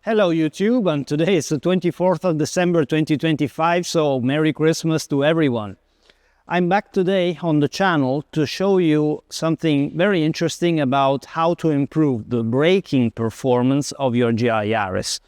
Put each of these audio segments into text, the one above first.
Hello YouTube, and today is the 24th of December 2025, so Merry Christmas to everyone. I'm back today on the channel to show you something very interesting about how to improve the braking performance of your GR Yaris.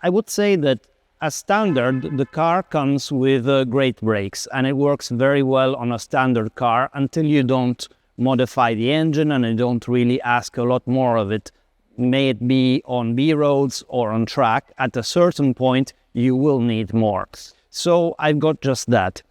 I would say that as standard, the car comes with great brakes, and it works very well on a standard car until you don't modify the engine and you don't really ask a lot more of it. May it be on B roads or on track, at a certain point you will need more. So I've got just that.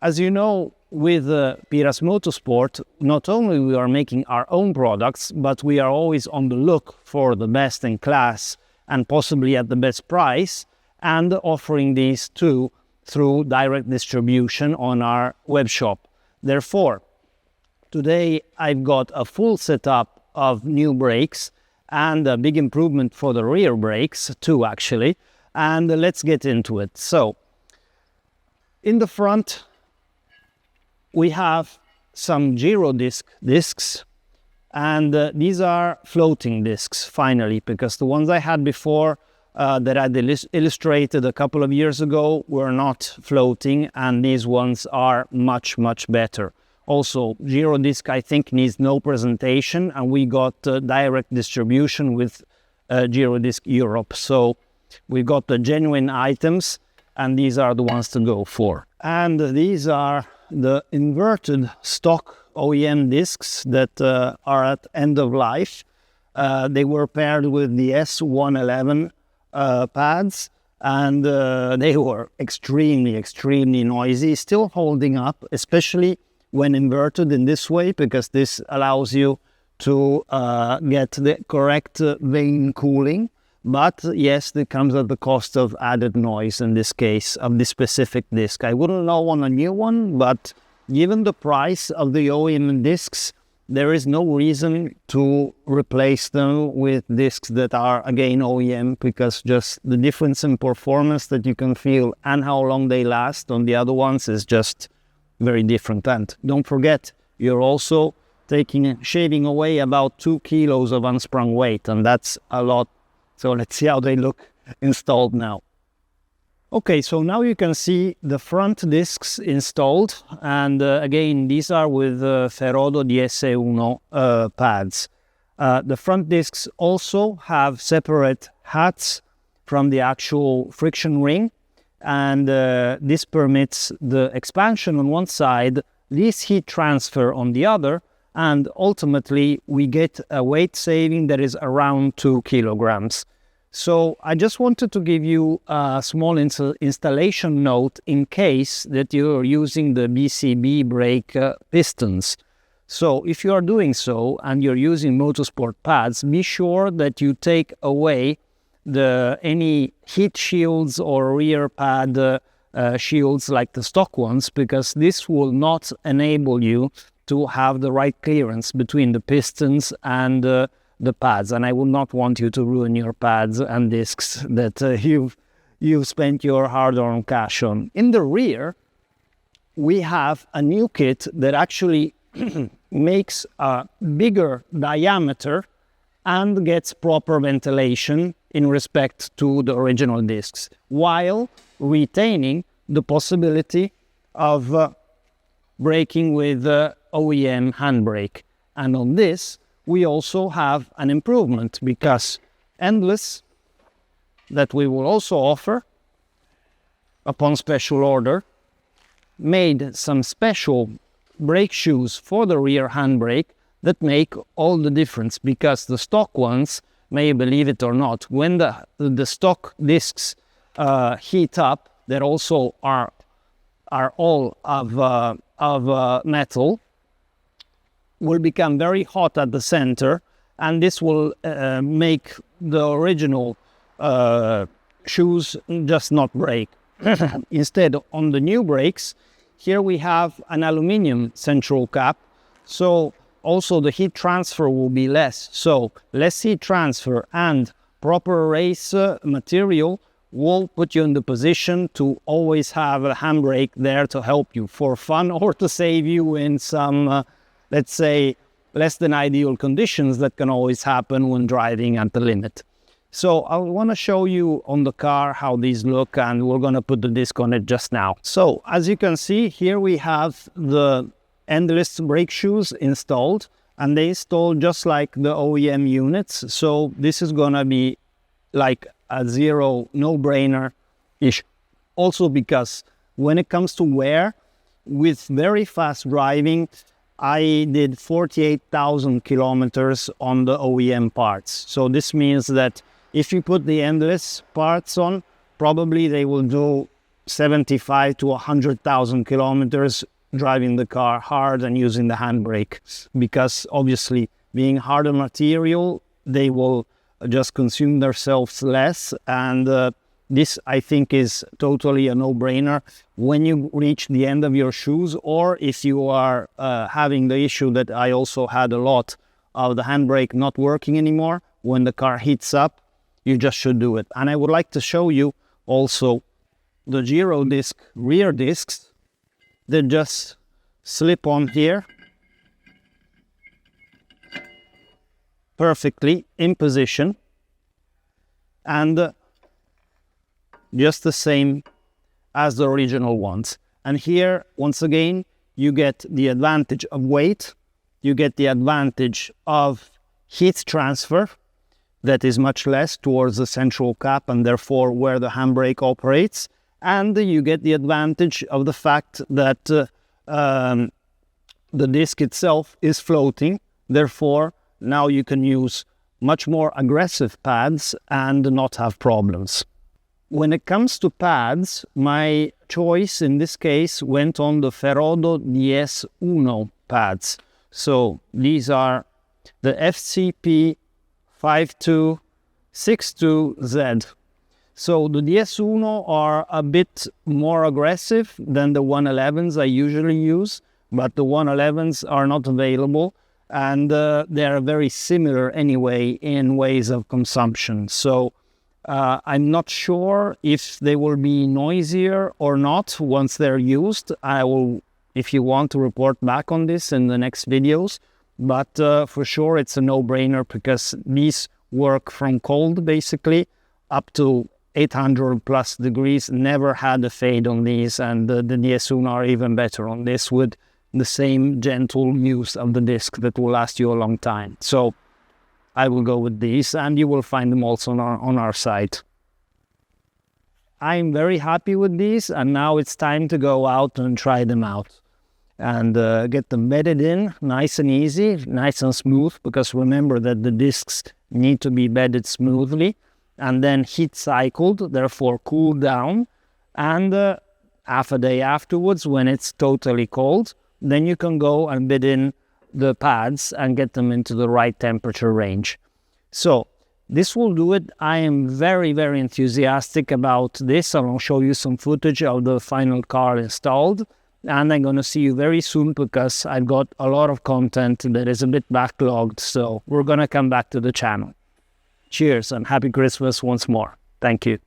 As you know, with PIRAS Motorsport, not only we are making our own products, but we are always on the look for the best in class and possibly at the best price, and offering these too through direct distribution on our web shop. Therefore, today I've got a full setup of new brakes and a big improvement for the rear brakes too, actually. And let's get into it. So, in the front, we have some gyro discs, and these are floating discs, finally, because the ones I had before that I illustrated a couple of years ago were not floating, and these ones are much, much better. Also, gyro disc, I think, needs no presentation, and we got direct distribution with Gyro Disc Europe. So we've got the genuine items, and these are the ones to go for. And these are the inverted stock OEM discs that are at end of life. They were paired with the S111 pads, and they were extremely noisy, still holding up, especially when inverted in this way, because this allows you to get the correct vane cooling. But yes, it comes at the cost of added noise in this case of this specific disc. I wouldn't know on a new one, but given the price of the OEM discs, there is no reason to replace them with discs that are again OEM, because just the difference in performance that you can feel and how long they last on the other ones is just very different. And don't forget, you're also shaving away about 2 kilos of unsprung weight, and that's a lot. So let's see how they look installed now. Okay, so now you can see the front discs installed, and again, these are with Ferodo DS1 pads. The front discs also have separate hats from the actual friction ring, and this permits the expansion on one side, least heat transfer on the other, and ultimately we get a weight saving that is around 2 kilograms. So I just wanted to give you a small installation note in case that you're using the BCB brake pistons. So if you are doing so and you're using motorsport pads, be sure that you take away any heat shields or rear pad shields like the stock ones, because this will not enable you to have the right clearance between the pistons and the pads, and I would not want you to ruin your pads and discs that you've spent your hard-earned cash on. In the rear, we have a new kit that actually makes a bigger diameter and gets proper ventilation in respect to the original discs, while retaining the possibility of braking with OEM handbrake. And on this, we also have an improvement, because Endless, that we will also offer upon special order, made some special brake shoes for the rear handbrake that make all the difference, because the stock ones, may you believe it or not, when the stock discs heat up, that also are all of metal, will become very hot at the center, and this will make the original shoes just not break. Instead, on the new brakes, here we have an aluminum central cap, so also the heat transfer will be less. So less heat transfer and proper race material will put you in the position to always have a handbrake there to help you for fun, or to save you in some let's say less than ideal conditions that can always happen when driving at the limit. So I want to show you on the car how these look, and we're going to put the disc on it just now. So as you can see, here we have the endless brake shoes installed, and they installed just like the OEM units. So this is going to be like a zero, no-brainer issue. Also because when it comes to wear, with very fast driving, I did 48,000 kilometers on the OEM parts. So this means that if you put the endless parts on, probably they will do 75 to 100,000 kilometers driving the car hard and using the handbrake. Because obviously, being harder material, they will just consume themselves less. And this, I think, is totally a no-brainer when you reach the end of your shoes, or if you are having the issue that I also had a lot of the handbrake not working anymore. When the car heats up, you just should do it. And I would like to show you also the gyro disc rear discs that just slip on here perfectly in position, and just the same as the original ones. And here, once again, you get the advantage of weight, you get the advantage of heat transfer that is much less towards the central cap and therefore where the handbrake operates, and you get the advantage of the fact that the disc itself is floating. Therefore, now you can use much more aggressive pads and not have problems. When it comes to pads, my choice in this case went on the Ferodo DS1 pads. So these are the FCP 5262Z. So the DS1 are a bit more aggressive than the 111s I usually use, but the 111s are not available, and they are very similar anyway in ways of consumption. So I'm not sure if they will be noisier or not once they're used. I will, if you want, to report back on this in the next videos. But for sure, it's a no-brainer because these work from cold, basically, up to 800 plus degrees. Never had a fade on these, and the DS1 are even better on this with the same gentle use of the disc that will last you a long time. So I will go with these, and you will find them also on our site. I'm very happy with these, and now it's time to go out and try them out and get them bedded in nice and easy, nice and smooth, because remember that the discs need to be bedded smoothly and then heat cycled, therefore cooled down, and half a day afterwards, when it's totally cold, then you can go and bed in the pads and get them into the right temperature range. So this will do it. I am very, very enthusiastic about this. I will show you some footage of the final car installed, and I'm going to see you very soon because I've got a lot of content that is a bit backlogged, so we're going to come back to the channel. Cheers and happy Christmas once more. Thank you.